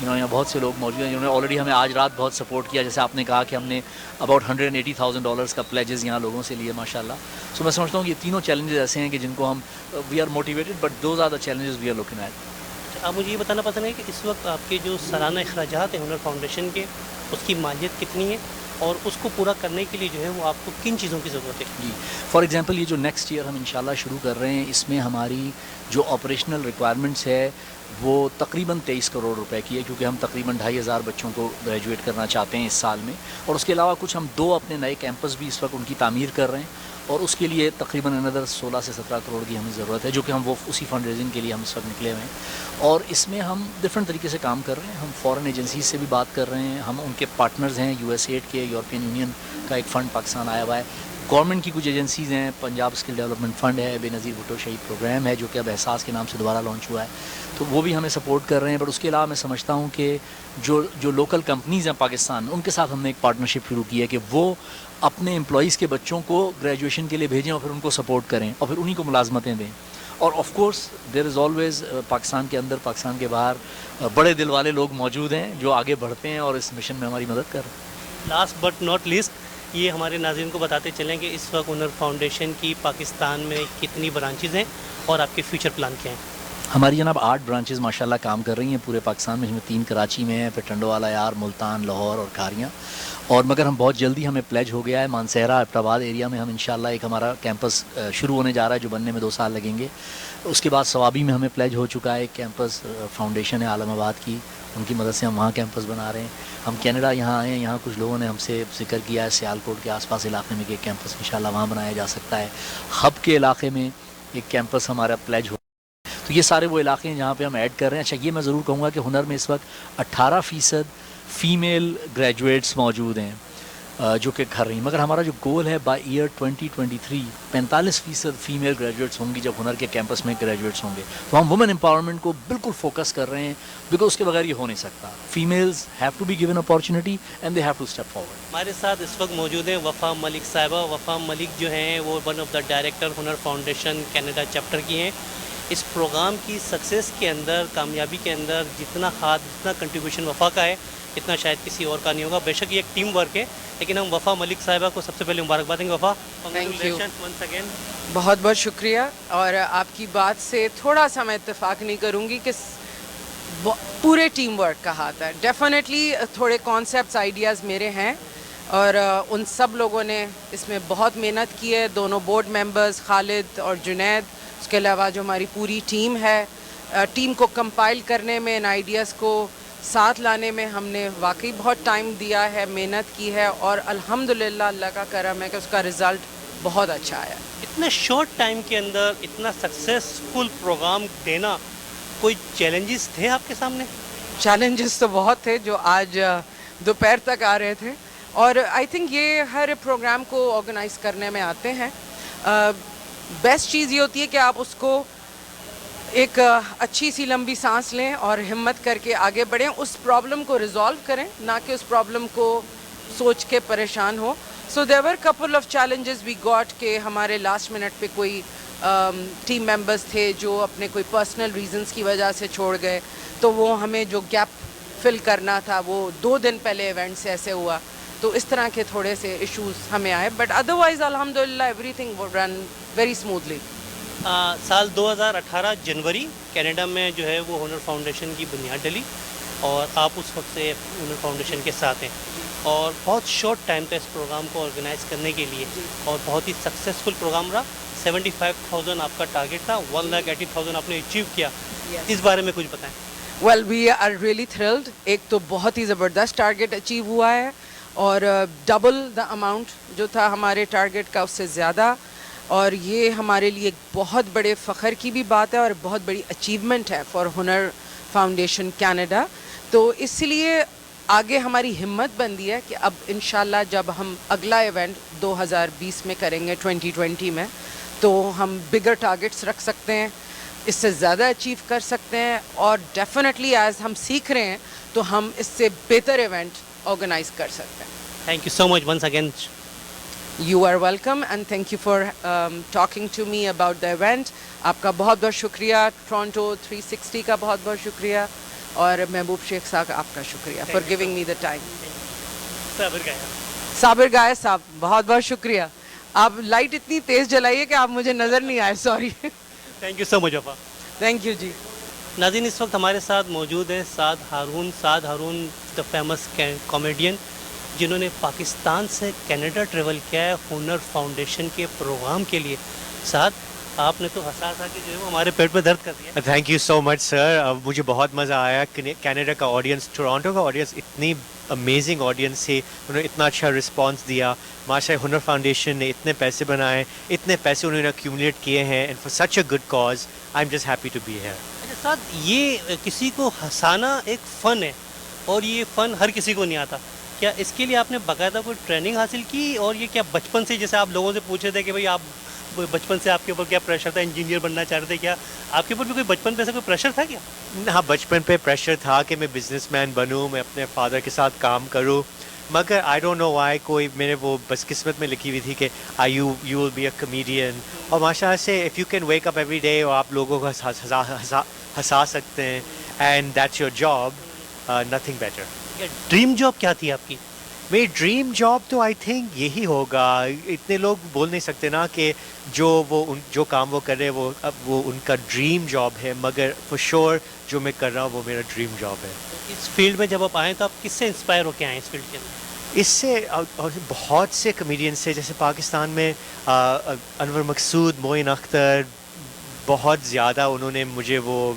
یہاں بہت سے لوگ موجود ہیں جنہوں نے آلریڈی ہمیں آج رات بہت سپورٹ کیا. جیسے آپ نے کہا کہ ہم نے اباؤٹ $180,000 کا پلیجز یہاں لوگوں سے لیے ماشاءاللہ. سو میں سمجھتا ہوں کہ یہ تینوں چیلنجز ایسے ہیں کہ جن کو ہم we are motivated, but those are the challenges we are looking at. آپ مجھے یہ بتانا پسند ہے کہ اس وقت آپ کے جو سالانہ اخراجات ہیں ہنر فاؤنڈیشن کے، اس کی مالیت کتنی ہے، اور اس کو پورا کرنے کے لیے جو ہے وہ آپ کو کن چیزوں کی ضرورت ہے؟ جی فار ایگزامپل یہ جو نیکسٹ ایئر ہم انشاءاللہ شروع کر رہے ہیں، اس میں ہماری جو آپریشنل ریکوائرمنٹس ہے وہ تقریباً 23 کروڑ روپے کی ہے، کیونکہ ہم تقریباً 2,500 بچوں کو گریجویٹ کرنا چاہتے ہیں اس سال میں. اور اس کے علاوہ کچھ ہم 2 اپنے نئے کیمپس بھی اس وقت ان کی تعمیر کر رہے ہیں، اور اس کے لیے تقریباً اندر 16 سے 17 کروڑ کی ہمیں ضرورت ہے، جو کہ ہم وہ اسی فنڈ ریزنگ کے لیے ہم اس وقت نکلے ہوئے ہیں. اور اس میں ہم ڈفرینٹ طریقے سے کام کر رہے ہیں. ہم فارن ایجنسیز سے بھی بات کر رہے ہیں، ہم ان کے پارٹنرز ہیں USA کے، یورپین یونین کا ایک فنڈ پاکستان آیا ہوا ہے. گورنمنٹ کی کچھ ایجنسیز ہیں، پنجاب اسکل ڈیولپمنٹ فنڈ ہے، بے نظیر بھٹو شہید پروگرام ہے جو کہ اب احساس کے نام سے دوبارہ لانچ ہوا ہے، تو وہ بھی ہمیں سپورٹ کر رہے ہیں. بٹ اس کے علاوہ میں سمجھتا ہوں کہ جو لوکل کمپنیز ہیں پاکستان، ان کے ساتھ ہم نے ایک پارٹنرشپ شروع کی ہے کہ وہ اپنے امپلائیز کے بچوں کو گریجویشن کے لیے بھیجیں اور پھر ان کو سپورٹ کریں اور پھر انہی کو ملازمتیں دیں. اور of course there is always Pakistan کے اندر، پاکستان کے باہر بڑے دل والے لوگ موجود ہیں جو آگے بڑھتے ہیں اور اس مشن میں ہماری مدد کر رہے ہیں. لاسٹ بٹ ناٹ لیسٹ، یہ ہمارے ناظرین کو بتاتے چلیں کہ اس وقت ہنر فاؤنڈیشن کی پاکستان میں کتنی برانچز ہیں اور آپ کے فیوچر پلان کیا ہیں؟ ہماری جناب 8 برانچز ماشاءاللہ کام کر رہی ہیں پورے پاکستان میں، جن میں 3 کراچی میں ہیں، پھر ٹنڈوالہ یار، ملتان، لاہور اور کھاریاں. اور مگر ہم بہت جلدی ہمیں پلیج ہو گیا ہے مانسہرہ ایبٹ آباد ایریا میں ہم انشاءاللہ ایک ہمارا کیمپس شروع ہونے جا رہا ہے جو بننے میں 2 سال لگیں گے. اس کے بعد سوابی میں ہمیں پلیج ہو چکا ہے ایک کیمپس، فاؤنڈیشن ہے عالم آباد کی، ان کی مدد سے ہم وہاں کیمپس بنا رہے ہیں. ہم کینیڈا یہاں آئے ہیں، یہاں کچھ لوگوں نے ہم سے ذکر کیا ہے سیالکوٹ کے آس پاس علاقے میں کہ ایک کیمپس انشاءاللہ وہاں بنایا جا سکتا ہے. ہب کے علاقے میں ایک کیمپس ہمارا پلیج ہو. تو یہ سارے وہ علاقے ہیں جہاں پہ ہم ایڈ کر رہے ہیں. اچھا یہ میں ضرور کہوں گا کہ ہنر میں اس وقت 18% فیمیل گریجویٹس موجود ہیں جو کہ کر رہی ہیں، مگر ہمارا جو گول ہے بائی ایئر 2023 45% فیمیل گریجویٹس ہوں گی جب ہنر کے کیمپس میں گریجویٹس ہوں گے. تو ہم وومن امپاورمنٹ کو بالکل فوکس کر رہے ہیں، بیکاز اس کے بغیر یہ ہو نہیں سکتا. Families have to be given opportunity and they have to step forward. ہمارے ساتھ اس وقت موجود ہیں وفا ملک صاحبہ. وفا ملک جو ہیں وہ ون آف دا ڈائریکٹر ہنر فاؤنڈیشن کینیڈا چیپٹر کی ہیں. اس پروگرام کی سکسیس کے اندر، کامیابی کے اندر جتنا ہاتھ، جتنا کنٹریبیوشن وفا کا ہے، اتنا شاید کسی اور کا نہیں ہوگا. بے شک یہ ایک ٹیم ورک ہے، لیکن ہم وفا ملک صاحبہ کو سب سے پہلے مبارکباد دیں گے. وفا ونس اگین بہت بہت شکریہ. اور آپ کی بات سے تھوڑا سا میں اتفاق نہیں کروں گی کہ پورے ٹیم ورک کا ہاتھ ہے. ڈیفینیٹلی تھوڑے کانسیپٹس، آئیڈیاز میرے ہیں، اور ان سب لوگوں نے اس میں بہت محنت کی ہے. دونوں بورڈ ممبرز خالد اور جنید، اس کے علاوہ جو ہماری پوری ٹیم ہے، ٹیم کو کمپائل کرنے میں، ان آئیڈیاز کو ساتھ لانے میں ہم نے واقعی بہت ٹائم دیا ہے، محنت کی ہے، اور الحمدللہ اللہ کا کرم ہے کہ اس کا رزلٹ بہت اچھا آیا. اتنے شارٹ ٹائم کے اندر اتنا سکسیسفل پروگرام دینا، کوئی چیلنجز تھے آپ کے سامنے؟ چیلنجز تو بہت تھے جو آج دوپہر تک آ رہے تھے، اور آئی تھنک یہ ہر پروگرام کو آرگنائز کرنے میں آتے ہیں. بیسٹ چیز یہ ہوتی ہے کہ آپ اس کو ایک اچھی سی لمبی سانس لیں اور ہمت کر کے آگے بڑھیں، اس پرابلم کو ریزالو کریں، نہ کہ اس پرابلم کو سوچ کے پریشان ہو. So there were couple of challenges we got کہ ہمارے لاسٹ منٹ پہ کوئی ٹیم ممبرس تھے جو اپنے کوئی پرسنل ریزنس کی وجہ سے چھوڑ گئے، تو وہ ہمیں جو گیپ فل کرنا تھا وہ 2 دن پہلے ایونٹ سے ایسے ہوا، تو اس طرح کے تھوڑے سے ایشوز ہمیں آئے. بٹ ادروائز الحمدللہ ایوری تھنگ رن ویری اسموتھلی. سال 2018 جنوری کینیڈا میں جو ہے وہ ہنر فاؤنڈیشن کی بنیاد ڈلی، اور آپ اس وقت سے ہنر فاؤنڈیشن کے ساتھ ہیں، اور بہت شارٹ ٹائم تھا اس پروگرام کو آرگنائز کرنے کے لیے، اور بہت ہی سکسیزفل پروگرام رہا. 75,000 آپ کا ٹارگیٹ تھا، 1,80,000 آپ نے اچیو کیا. اس بارے میں کچھ بتائیں. Well we are really thrilled. ایک تو بہت ہی زبردست ٹارگیٹ اچیو ہوا ہے، اور ڈبل دا اماؤنٹ جو تھا ہمارے ٹارگیٹ کا اس سے زیادہ، اور یہ ہمارے لیے ایک بہت بڑے فخر کی بھی بات ہے اور بہت بڑی اچیومنٹ ہے فار ہنر فاؤنڈیشن کینیڈا. تو اس لیے آگے ہماری ہمت بندی ہے کہ اب انشاءاللہ جب ہم اگلا ایونٹ 2020 میں کریں گے 2020 میں، تو ہم بگر ٹارگیٹس رکھ سکتے ہیں. اس سے زیادہ اچیو کر سکتے ہیں, اور ڈیفینیٹلی ایز ہم سیکھ رہے ہیں تو ہم اس سے بہتر ایونٹ آرگنائز کر سکتے ہیں. Thank you so much once again. You are welcome and thank you for talking to me about the event. آپ کا بہت بہت شکریہ, ٹورانٹو 360 کا بہت بہت شکریہ, اور محبوب شیخ صاحب آپ کا شکریہ for giving me the time. Sabir گائے صاحب بہت بہت شکریہ. آپ لائٹ اتنی تیز جلائیے کہ آپ مجھے نظر نہیں آئے, سوری. تھینک یو سو مچ وفا. تھینک یو جی. ناظرین اس وقت ہمارے ساتھ موجود ہیں سعد ہارون دا فیمس کامیڈین, جنہوں نے پاکستان سے کینیڈا ٹریول کیا ہے ہنر فاؤنڈیشن کے پروگرام کے لیے. سعد, آپ نے تو ہنسا کہ جو ہے وہ ہمارے پیٹ پہ درد کر دیا. تھینک یو سو مچ سر. مجھے بہت مزہ آیا. کینیڈا کا آڈینس, ٹورانٹو کا آڈینس اتنی امیزنگ آڈینس تھی, انہوں نے اتنا اچھا رسپانس دیا. ماشاء اللہ ہنر فاؤنڈیشن نے اتنے پیسے بنائے, اتنے پیسے انہوں نے ایکیومولیٹ کیے ہیں, and for such a good cause. I am just happy to be here. اچھا سعد, یہ کسی کو ہنسانا ایک فن ہے, اور یہ فن ہر کسی کو نہیں آتا. کیا اس کے لیے آپ نے باقاعدہ کوئی ٹریننگ حاصل کی, اور یہ کیا بچپن سے, جیسے آپ لوگوں سے پوچھے تھے کہ بھائی آپ بچپن سے آپ کے اوپر کیا پریشر تھا, انجینئر بننا چاہ رہے تھے, کیا آپ کے اوپر بھی کوئی بچپن پہ ایسا کوئی پریشر تھا کیا؟ ہاں, بچپن پہ پریشر تھا کہ میں بزنس مین بنوں, میں اپنے فادر کے ساتھ کام کروں, مگر آئی ڈونٹ نو وائی کوئی میرے وہ بس قسمت میں لکھی ہوئی تھی کہ you will be a comedian. اور ماشاء اللہ سے if you can wake up every day اور آپ لوگوں کو ہنسا سکتے ہیں, and that's your job, nothing better. Dream job کیا تھی آپ کی؟ میری ڈریم جاب تو آئی تھنک یہی ہوگا. اتنے لوگ بول نہیں سکتے نا کہ جو کام وہ کر رہے وہ ان کا ڈریم جاب ہے, مگر فور شیور جو میں کر رہا ہوں وہ میرا ڈریم جاب ہے. اس فیلڈ میں جب آپ آئیں تو آپ کس سے انسپائر ہو کے آئیں اس فیلڈ کے اندر؟ اس سے بہت سے کمیڈین سے, جیسے پاکستان میں انور مقصود, معین اختر, بہت زیادہ انہوں نے مجھے وہ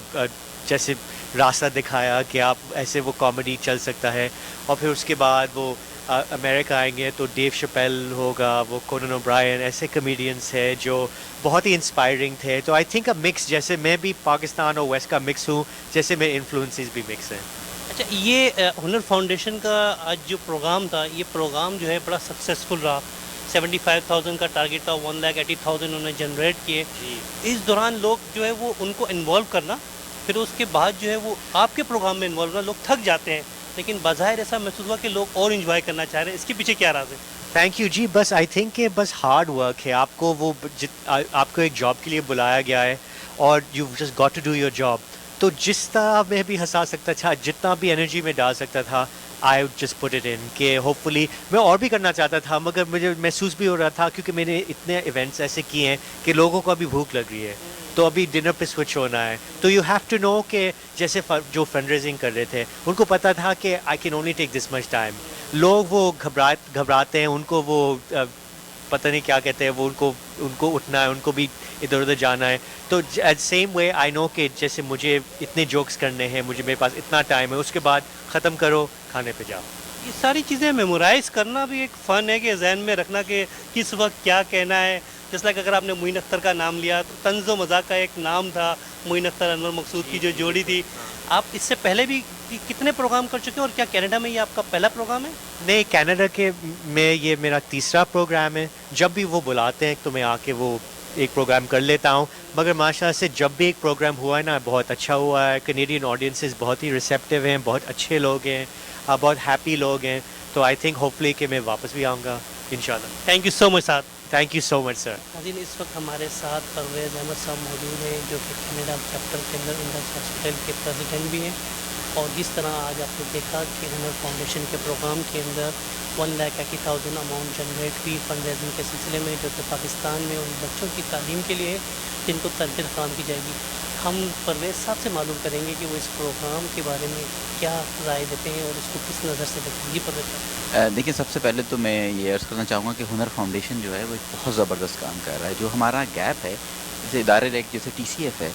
جیسے راستہ دکھایا کہ آپ ایسے وہ کامیڈی چل سکتا ہے. اور پھر اس کے بعد وہ امریکہ آئیں گے تو ڈیو شپیل ہوگا, وہ کونن اوبرائن, ایسے کمیڈینس ہیں جو بہت ہی انسپائرنگ تھے. تو آئی تھنک اے مکس, جیسے میں بھی پاکستان اور ویسٹ کا مکس ہوں, جیسے میرے انفلوئنسز بھی مکس ہیں. اچھا, یہ ہنر فاؤنڈیشن کا آج جو پروگرام تھا, یہ پروگرام جو ہے بڑا سکسیزفل رہا. 75,000 کا ٹارگیٹ تھا, 1,80,000 انہوں نے جنریٹ کیے. اس دوران لوگ جو ہے وہ ان کو انوالو کرنا, پھر اس کے بعد جو ہے وہ آپ کے پروگرام میں انوالو ہونا, لوگ تھک جاتے ہیں, لیکن بظاہر ایسا محسوس ہوا کہ لوگ اور انجوائے کرنا چاہ رہے ہیں. اس کے پیچھے کیا راز ہے؟ تھینک یو جی. بس آئی تھنک کہ بس ہارڈ ورک ہے. آپ کو آپ کو ایک جاب کے لیے بلایا گیا ہے, اور you just got to do your job. تو جس طرح میں بھی ہنسا سکتا تھا, جتنا بھی انرجی میں ڈال سکتا تھا, I just put it in. کہ ہوپ فلی میں اور بھی کرنا چاہتا تھا, مگر مجھے محسوس بھی ہو رہا تھا کیونکہ میں نے اتنے ایونٹس ایسے کیے ہیں کہ لوگوں کو ابھی بھوک لگ رہی ہے, تو ابھی ڈنر پہ سوئچ ہونا ہے. تو یو ہیو ٹو نو کہ جیسے جو فنڈ ریزنگ کر رہے تھے ان کو پتہ تھا کہ I can only take this much time. لوگ وہ گھبراتے ہیں, ان کو وہ پتہ نہیں کیا کہتے ہیں, وہ ان کو اٹھنا ہے, ان کو بھی ادھر ادھر جانا ہے. تو سیم وے آئی نو کہ جیسے مجھے اتنے جوکس کرنے ہیں, میرے پاس اتنا ٹائم ہے, اس کے بعد ختم کرو, کھانے پہ جاؤ. یہ ساری چیزیں میمورائز کرنا بھی ایک فن ہے, کہ ذہن میں رکھنا کہ کس وقت کیا کہنا ہے. جس لائک اگر آپ نے معین اختر کا نام لیا تو طنز و مزاح کا ایک نام تھا, معین اختر انور مقصود کی جو جوڑی تھی. آپ اس سے پہلے بھی کتنے پروگرام کر چکے ہیں, اور کیا کینیڈا میں یہ آپ کا پہلا پروگرام ہے؟ نہیں, کینیڈا کے میں یہ میرا تیسرا پروگرام ہے. جب بھی وہ بلاتے ہیں تو میں آ کے وہ ایک پروگرام کر لیتا ہوں, مگر ماشاء اللہ سے جب بھی ایک پروگرام ہوا ہے نا, بہت اچھا ہوا ہے. کینیڈین آڈینسز بہت ہی ریسیپٹیو ہیں, بہت اچھے لوگ ہیں, بہت ہیپی لوگ ہیں. تو آئی تھنک ہوپ فلی کہ میں واپس بھی آؤں گا انشاءاللہ. تھینک یو سو مچ صاحب. تھینک یو سو مچ سر. ناظرین, اس وقت ہمارے ساتھ پرویز احمد صاحب موجود ہیں, جو کہ کینیڈا چیپٹر کے اندر انڈس ہاسپٹل کے پریزیڈنٹ بھی ہیں. اور جس طرح آج آپ نے دیکھا کہ ہنر فاؤنڈیشن کے پروگرام کے اندر 1,80,000 اماؤنٹ جنریٹ ہوئی فنڈ ریزنگ کے سلسلے میں, جو کہ پاکستان میں ان بچوں کی تعلیم کے لیے جن کو تربیت فراہم کی جائے گی. ہم پرویز صاحب سے معلوم کریں گے کہ وہ اس پروگرام کے بارے میں کیا رائے دیتے ہیں اور اس کو کس نظر سے دیکھتے ہیں. جی پرویز صاحب. دیکھیں, سب سے پہلے تو میں یہ عرض کرنا چاہوں گا کہ ہنر فاؤنڈیشن جو ہے وہ ایک بہت زبردست کام کر رہا ہے. جو ہمارا گیپ ہے, جیسے ادارے جیسے ٹی سی ایف ہے,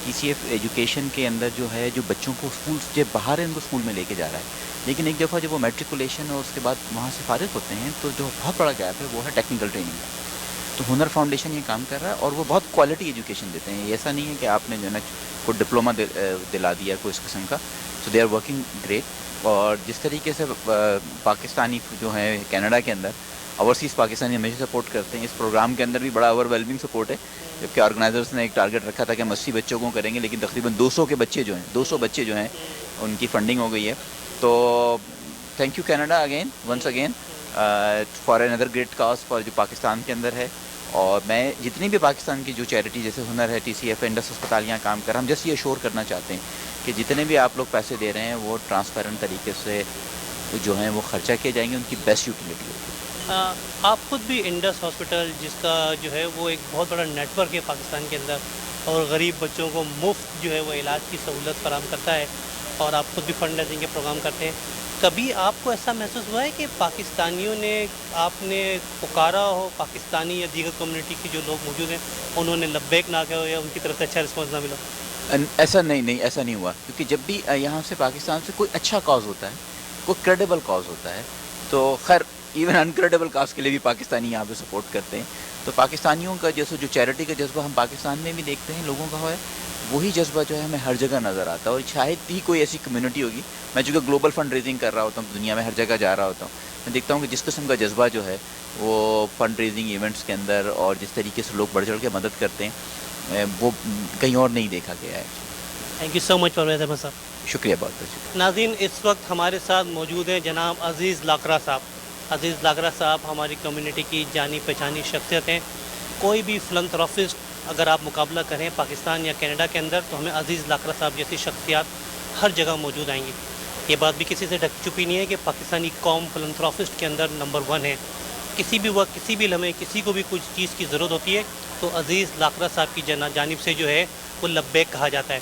ٹی سی ایف ایجوکیشن کے اندر جو ہے جو بچوں کو اسکول سے باہر ہے ان کو اسکول میں لے کے جا رہا ہے, لیکن ایک دفعہ جب وہ میٹریکولیشن اور اس کے بعد وہاں سے فارغ ہوتے ہیں تو جو بہت بڑا گیپ ہے وہ ہے ٹیکنیکل ٹریننگ کا. تو ہنر فاؤنڈیشن یہ کام کر رہا ہے, اور وہ بہت کوالٹی ایجوکیشن دیتے ہیں. ایسا نہیں ہے کہ آپ نے جو ہے نا کوئی ڈپلوما دلا دیا کوئی اس قسم کا. سو دے آر ورکنگ گریٹ. اور جس طریقے سے پاکستانی جو ہیں کینیڈا کے اندر اوورسیز پاکستانی ہمیشہ سپورٹ کرتے ہیں، اس پروگرام کے اندر بھی بڑا اوور ویلمنگ سپورٹ ہے، جبکہ آرگنائزرس نے ایک ٹارگیٹ رکھا تھا کہ ہم 80 بچوں کو کریں گے، لیکن تقریباً 200 کے بچے جو ہیں 200 بچے جو ہیں ان کی فنڈنگ ہو گئی ہے. تو thank you Canada again once again for another great cause for جو پاکستان کے اندر ہے. اور میں جتنی بھی پاکستان کی جو چیریٹی جیسے ہنر ہے، TCF ہے، انڈس ہسپتال یہاں کام کر رہا ہم جسٹ یہ شور کرنا چاہتے ہیں کہ جتنے بھی آپ لوگ پیسے دے رہے ہیں وہ ٹرانسپیرنٹ طریقے سے جو ہیں وہ خرچہ کیے جائیں گے، ان کی بیسٹ یوٹیلیٹی ہوگی. آپ خود بھی انڈس ہاسپٹل جس کا جو ہے وہ ایک بہت بڑا نیٹ ورک ہے پاکستان کے اندر اور غریب بچوں کو مفت جو ہے وہ علاج کی سہولت فراہم کرتا ہے، اور آپ خود بھی فنڈ ریزنگ کے پروگرام کرتے ہیں. کبھی آپ کو ایسا محسوس ہوا ہے کہ پاکستانیوں نے آپ نے پکارا ہو، پاکستانی یا دیگر کمیونٹی کے جو لوگ موجود ہیں انہوں نے لبیک نہ کہا ہو یا ان کی طرف سے اچھا رسپانس نہ ملا؟ ایسا نہیں ہوا، کیونکہ جب بھی یہاں سے پاکستان سے کوئی اچھا کاز ہوتا ہے، کوئی کریڈیبل کاز ہوتا ہے، تو خیر ایون انکریڈیبل کاز کے لیے بھی پاکستانی یہاں پہ سپورٹ کرتے ہیں. تو پاکستانیوں کا جیسے جو چیریٹی کا جذبہ ہم پاکستان میں بھی دیکھتے ہیں لوگوں کا ہے، وہی جذبہ جو ہے ہمیں ہر جگہ نظر آتا ہے. اور شاید ہی کوئی ایسی کمیونٹی ہوگی، میں چونکہ گلوبل فنڈ ریزنگ کر رہا ہوتا ہوں، دنیا میں ہر جگہ جا رہا ہوتا ہوں، میں دیکھتا ہوں کہ جس قسم کا جذبہ جو ہے وہ فنڈ ریزنگ ایونٹس کے اندر اور جس طریقے سے لوگ بڑھ چڑھ کے مدد کرتے ہیں وہ کہیں اور نہیں دیکھا گیا ہے. تھینک یو سو مچ پرویز احمد صاحب. شکریہ، بہت بہت شکریہ. ناظرین، اس وقت ہمارے ساتھ موجود ہیں جناب عزیز لاکرا صاحب. عزیز لاکرا صاحب ہماری کمیونٹی کی جانی پہچانی شخصیت ہیں. کوئی بھی فلنتھراپسٹ اگر آپ مقابلہ کریں پاکستان یا کینیڈا کے اندر تو ہمیں عزیز لاکرا صاحب جیسی شخصیات ہر جگہ موجود آئیں گی. یہ بات بھی کسی سے ڈھک چھپی نہیں ہے کہ پاکستانی قوم فلنتھراپسٹ کے اندر نمبر 1 ہے. کسی بھی وقت کسی بھی لمحے کسی کو بھی کچھ چیز کی ضرورت ہوتی ہے تو عزیز لاکرا صاحب کی جانب سے جو ہے وہ لبیک کہا جاتا ہے.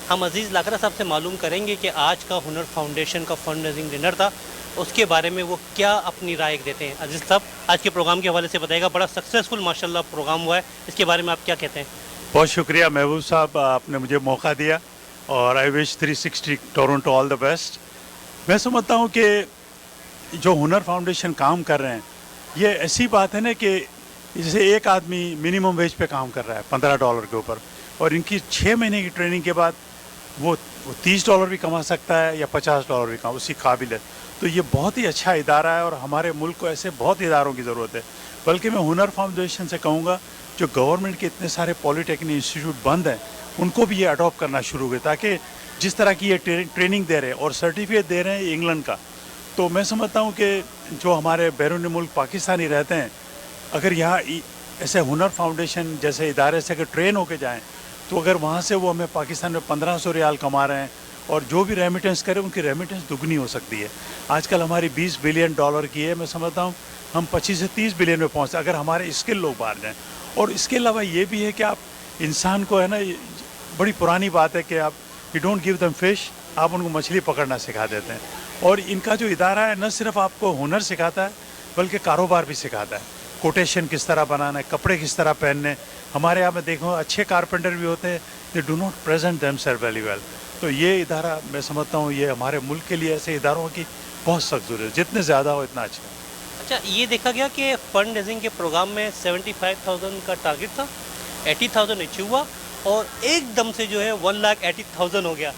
ہم عزیز لاکرا صاحب سے معلوم کریں گے کہ آج کا ہنر فاؤنڈیشن کا فنڈ ریزنگ ڈنر تھا، اس کے بارے میں وہ کیا اپنی رائے دیتے ہیں. عزیز صاحب، آج کے پروگرام کے حوالے سے بتائے گا. بڑا سکسیزفل ماشاءاللہ پروگرام ہوا ہے، اس کے بارے میں آپ کیا کہتے ہیں؟ بہت شکریہ محبوب صاحب، آپ نے مجھے موقع دیا اور آئی وش 360 ٹورنٹو آل دا بیسٹ. میں سمجھتا ہوں کہ جو ہنر فاؤنڈیشن کام کر رہے ہیں یہ ایسی بات ہے نا کہ جیسے ایک آدمی منیمم ویج پہ کام کر رہا ہے $15 کے اوپر، اور ان کی 6 مہینے کی ٹریننگ کے بعد وہ $30 بھی کما سکتا ہے یا $50 بھی کما، اسی قابل ہے. تو یہ بہت ہی اچھا ادارہ ہے اور ہمارے ملک کو ایسے بہت اداروں کی ضرورت ہے. بلکہ میں ہنر فاؤنڈیشن سے کہوں گا جو گورنمنٹ کے اتنے سارے پالی ٹیکنک انسٹیٹیوٹ بند ہیں ان کو بھی یہ اڈاپٹ کرنا شروع ہوئے، تاکہ جس طرح کی یہ ٹریننگ دے رہے ہیں اور سرٹیفکیٹ دے رہے ہیں انگلینڈ کا، تو میں سمجھتا ہوں کہ جو ہمارے بیرون ملک پاکستانی رہتے ہیں اگر یہاں ایسے ہنر فاؤنڈیشن جیسے ادارے سے اگر ٹرین ہو کے جائیں تو اگر وہاں سے وہ ہمیں پاکستان میں 1500 ریال کما رہے ہیں اور جو بھی ریمیٹنس کرے ان کی ریمیٹنس دگنی ہو سکتی ہے. آج کل ہماری $20 بلین کی ہے، میں سمجھتا ہوں ہم 25 سے 30 بلین میں پہنچتے اگر ہمارے اسکل لوگ باہر جائیں. اور اس کے علاوہ یہ بھی ہے کہ آپ انسان کو ہے نا، بڑی پرانی بات ہے کہ آپ you don't give them fish, آپ ان کو مچھلی پکڑنا سکھا دیتے ہیں. اور ان کا جو ادارہ ہے نہ صرف آپ کو ہنر سکھاتا ہے بلکہ کاروبار بھی سکھاتا ہے. کوٹیشن کس طرح بنانا ہے، کپڑے کس طرح پہننے. ہمارے یہاں میں دیکھوں اچھے کارپینٹر بھی ہوتے ہیں، they do not present themselves very well. تو یہ ادارہ میں سمجھتا ہوں یہ ہمارے ملک کے لیے ایسے اداروں کی بہت سخت ضرورت ہے، جتنے زیادہ ہو اتنا اچھا ہے. اچھا، یہ دیکھا گیا کہ فنڈ ریزنگ کے پروگرام میں 75,000 کا ٹارگٹ تھا، 80,000 اچیو ہوا اور ایک دم سے جو ہے 1,80,000 ہو گیا.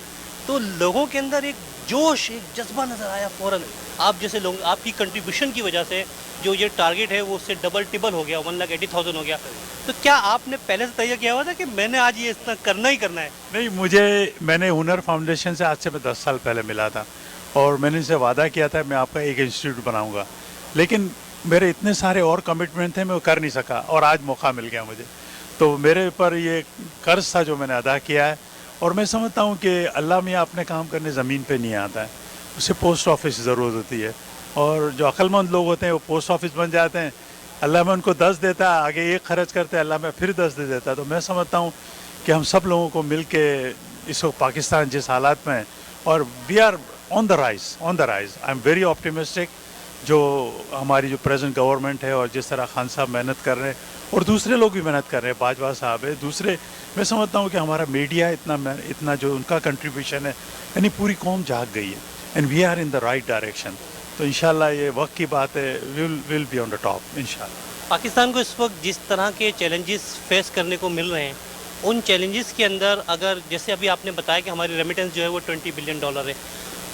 تو لوگوں کے اندر ایک جوش، ایک جذبہ نظر آیا فوراً. آپ جیسے لوگ، آپ کی کنٹریبیوشن کی وجہ سے جو یہ ٹارگٹ ہے وہ اس سے ڈبل ٹبل ہو گیا، 1,80,000 ہو گیا. تو کیا آپ نے پہلے سے تیار کیا ہوا تھا کہ میں نے آج یہ اتنا کرنا ہی کرنا ہے؟ نہیں، میں نے ہنر فاؤنڈیشن سے آج سے 10 سال پہلے ملا تھا اور میں نے ان سے وعدہ کیا تھا میں آپ کا ایک انسٹیٹیوٹ بناؤں گا، لیکن میرے اتنے سارے اور کمٹمنٹ تھے میں وہ کر نہیں سکا اور آج موقع مل گیا مجھے. تو میرے اوپر یہ قرض تھا جو میں نے ادا کیا ہے. اور میں سمجھتا ہوں کہ اللہ میاں اپنے کام کرنے زمین پہ نہیں آتا ہے، اسے پوسٹ آفس کی ضرورت ہوتی ہے. اور جو عقل مند لوگ ہوتے ہیں وہ پوسٹ آفس بن جاتے ہیں، اللہ میں ان کو 10 دیتا ہے، آگے 1 خرچ کرتے ہیں، اللہ میں پھر 10 دے دیتا ہے. تو میں سمجھتا ہوں کہ ہم سب لوگوں کو مل کے اس وقت پاکستان جس حالات میں ہے اور we are on the rise, I'm very optimistic. جو ہماری جو پریزنٹ گورنمنٹ ہے اور جس طرح خان صاحب محنت کر رہے ہیں اور دوسرے لوگ بھی محنت کر رہے ہیں، باجوہ صاحب ہے، دوسرے، میں سمجھتا ہوں کہ ہمارا میڈیا اتنا جو ان کا کنٹریبیوشن ہے، یعنی پوری قوم جاگ گئی ہے and we are in the right direction. تو انشاءاللہ یہ وقت کی بات ہے، will be on the top انشاءاللہ. پاکستان کو اس وقت جس طرح کے چیلنجز فیس کرنے کو مل رہے ہیں، ان چیلنجز کے اندر اگر جیسے ابھی آپ نے بتایا کہ ہماری ریمیٹنس جو ہے وہ $20 بلین ہے،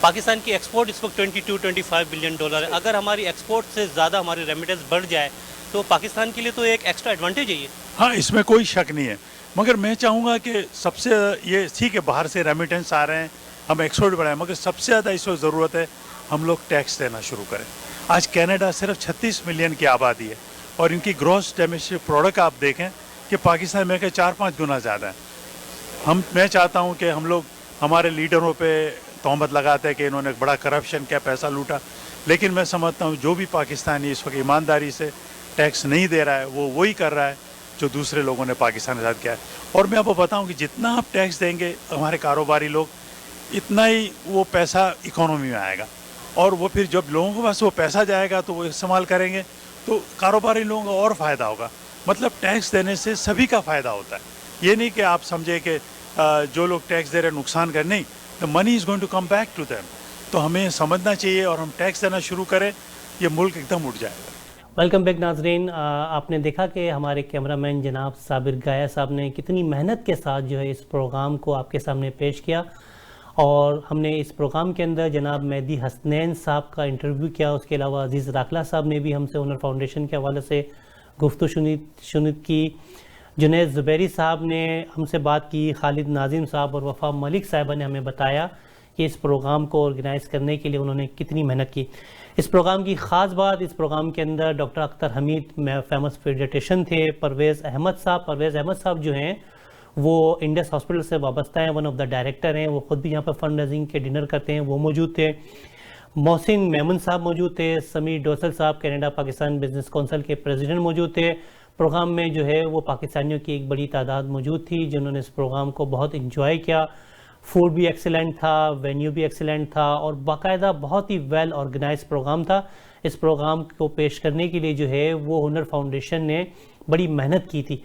پاکستان کی ایکسپورٹ اس وقت 22-25 بلین ڈالر ہے. اگر ہماری ایکسپورٹ سے زیادہ ہماری ریمیٹنس بڑھ جائے تو پاکستان کے لیے تو ایک ایکسٹرا ایڈوانٹیج ہے یہ. ہاں اس میں کوئی شک نہیں ہے, مگر میں چاہوں گا کہ سب سے یہ ٹھیک ہے باہر سے ریمیٹنس آ رہے ہیں, ہم ایکسپورٹ بڑھائیں, مگر سب سے زیادہ اس وقت ضرورت ہے ہم لوگ ٹیکس دینا شروع کریں. آج کینیڈا صرف 36 ملین کی آبادی ہے اور ان کی گروس ڈومیسٹک پروڈکٹ آپ دیکھیں کہ پاکستان میں کہ 4-5 گنا زیادہ ہے. میں چاہتا ہوں کہ ہم لوگ ہمارے لیڈروں پہ تہمت لگاتے ہیں کہ انہوں نے بڑا کرپشن کیا, پیسہ لوٹا, لیکن میں سمجھتا ہوں جو بھی پاکستانی اس وقت ایمانداری سے ٹیکس نہیں دے رہا ہے وہ وہی کر رہا ہے جو دوسرے لوگوں نے پاکستان کے ساتھ کیا ہے. اور میں آپ کو بتاؤں کہ جتنا آپ ٹیکس دیں گے ہمارے کاروباری لوگ, اتنا ہی وہ پیسہ اکانومی میں آئے گا, اور وہ پھر جب لوگوں کے پاس وہ پیسہ جائے گا تو وہ استعمال کریں گے تو کاروباری لوگوں کا اور فائدہ ہوگا. مطلب ٹیکس دینے سے سبھی کا فائدہ ہوتا ہے, یہ نہیں کہ آپ سمجھے کہ جو لوگ ٹیکس دے رہے ہیں نقصان کر, نہیں, the money is going to come back to them. تو ہمیں سمجھنا چاہیے اور ہم ٹیکس دینا شروع کریں, یہ ملک ایک دم اٹھ جائے گا. ویلکم بیک ناظرین. آپ نے دیکھا کہ ہمارے کیمرہ مین جناب صابر گایا صاحب نے کتنی محنت کے ساتھ جو ہے اس پروگرام کو آپ کے سامنے پیش کیا, اور ہم نے اس پروگرام کے اندر جناب مہدی حسنین صاحب کا انٹرویو کیا. اس کے علاوہ عزیز راکھلا صاحب نے بھی ہم سے ہنر فاؤنڈیشن کے حوالے سے گفتگو شنید کی. جنید زبیری صاحب نے ہم سے بات کی. خالد ناظم صاحب اور وفا ملک صاحبہ نے ہمیں بتایا کہ اس پروگرام کو آرگنائز کرنے کے لیے انہوں نے کتنی محنت کی. اس پروگرام کی خاص بات, اس پروگرام کے اندر ڈاکٹر اختر حمید فیمس پیڈیٹیشین تھے, پرویز احمد صاحب جو ہیں وہ انڈس ہاسپٹل سے وابستہ ہیں, ون آف دا ڈائریکٹر ہیں, وہ خود بھی یہاں پر فنڈ ریزنگ کے ڈنر کرتے ہیں, وہ موجود تھے. محسن میمن صاحب موجود تھے. سمیر ڈوسل صاحب کینیڈا پاکستان بزنس کونسل کے پریزیڈنٹ موجود تھے. پروگرام میں جو ہے وہ پاکستانیوں کی ایک بڑی تعداد موجود تھی جنہوں نے اس پروگرام کو بہت انجوائے کیا. فوڈ بھی ایکسیلنٹ تھا, وینیو بھی ایکسیلنٹ تھا, اور باقاعدہ بہت ہی ویل آرگنائز پروگرام تھا. اس پروگرام کو پیش کرنے کے لیے جو ہے وہ ہنر فاؤنڈیشن نے بڑی محنت کی تھی.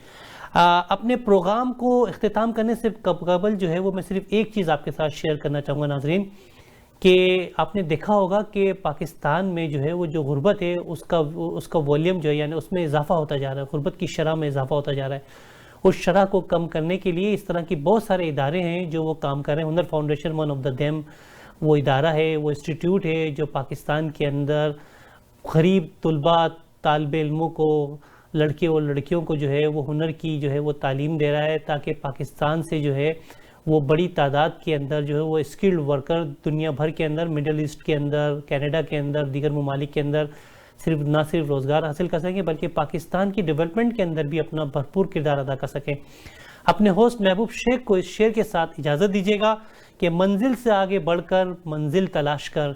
اپنے پروگرام کو اختتام کرنے سے قبل جو ہے وہ میں صرف ایک چیز آپ کے ساتھ شیئر کرنا چاہوں گا ناظرین, کہ آپ نے دیکھا ہوگا کہ پاکستان میں جو ہے وہ جو غربت ہے اس کا والیوم جو ہے یعنی اس میں اضافہ ہوتا جا رہا ہے, غربت کی شرح میں اضافہ ہوتا جا رہا ہے. اس شرح کو کم کرنے کے لیے اس طرح کی بہت سارے ادارے ہیں جو وہ کام کر رہے ہیں. ہنر foundation one of the them وہ ادارہ ہے, وہ انسٹیٹیوٹ ہے جو پاکستان کے اندر غریب طلباء طالب علموں کو, لڑکے اور لڑکیوں کو جو ہے وہ ہنر کی جو ہے وہ تعلیم دے رہا ہے, تاکہ پاکستان سے جو ہے وہ بڑی تعداد کے اندر جو ہے وہ اسکلڈ ورکر دنیا بھر کے اندر, مڈل ایسٹ کے اندر, کینیڈا کے اندر, دیگر ممالک کے اندر نہ صرف روزگار حاصل کر سکیں بلکہ پاکستان کی ڈیولپمنٹ کے اندر بھی اپنا بھرپور کردار ادا کر سکیں. اپنے ہوسٹ محبوب شیخ کو اس شعر کے ساتھ اجازت دیجیے گا کہ منزل سے آگے بڑھ کر منزل تلاش کر,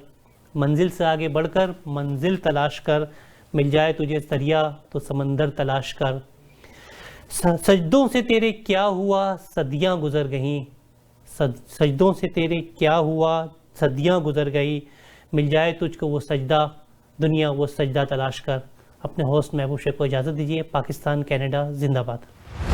منزل سے آگے بڑھ کر منزل تلاش کر, مل جائے تجھے دریا تو سمندر تلاش کر. سجدوں سے تیرے کیا ہوا صدیاں گزر گئیں, سجدوں سے تیرے کیا ہوا صدیاں گزر گئی, مل جائے تجھ کو وہ سجدہ دنیا وہ سجدہ تلاش کر. اپنے ہوسٹ محبوب شیخ کو اجازت دیجیے. پاکستان کینیڈا زندہ باد.